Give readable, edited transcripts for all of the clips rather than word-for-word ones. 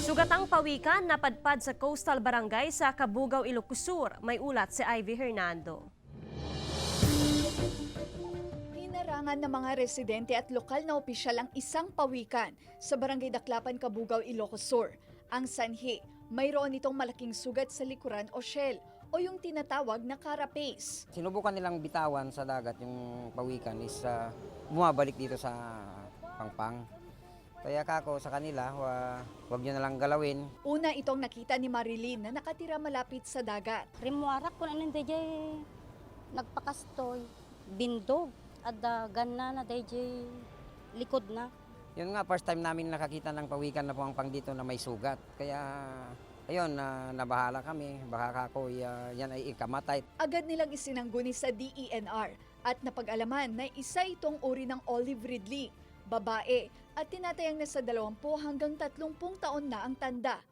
Sugatang pawikan napadpad sa coastal barangay sa Cabugao, Ilocos Sur. May ulat si Ivy Hernando. Hinarangan ng mga residente at lokal na opisyal ang isang pawikan sa barangay Daklapan, Cabugao, Ilocos Sur. Ang sanhi, mayroon itong malaking sugat sa likuran o shell o yung tinatawag na carapace. Sinubukan nilang bitawan sa dagat yung pawikan is bumabalik dito sa Pangpang. Kaya kako sa kanila, wag nyo nalang galawin. Una itong nakita ni Marilyn na nakatira malapit sa dagat. Rimuarak ko na DJ nagpakastoy, bindog, at gana na DJ likod na. Yun nga, first time namin nakakita ng pawikan na Pangpang dito na may sugat. Kaya ayun, nabahala kami. Baka kako yan ay ikamatay. Agad nilang isinangguni sa DENR at napag-alaman na isa itong uri ng olive ridley, babae, at tinatayang nasa 20 hanggang 30 taon na ang tanda.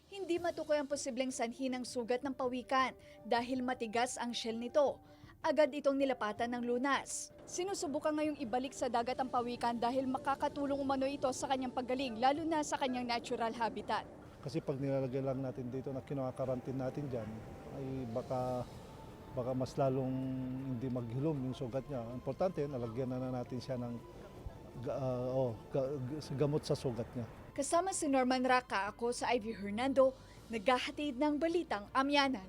Hindi matukoy ang posibleng sanhi ng sugat ng pawikan dahil matigas ang shell nito. Agad itong nilapatan ng lunas. Sinusubukan ngayong ibalik sa dagat ang pawikan dahil makakatulong umano ito sa kanyang paggaling, lalo na sa kanyang natural habitat. Kasi pag nilalagay lang natin dito na kinakarantin natin dyan, ay baka mas lalong hindi maghilom yung sugat niya. Importante, nalagyan na natin siya ng gamot sa sugat niya. Kasama si Norman Raca, ako sa Ivy Hernando, naghahatid ng Balitang Amyanan.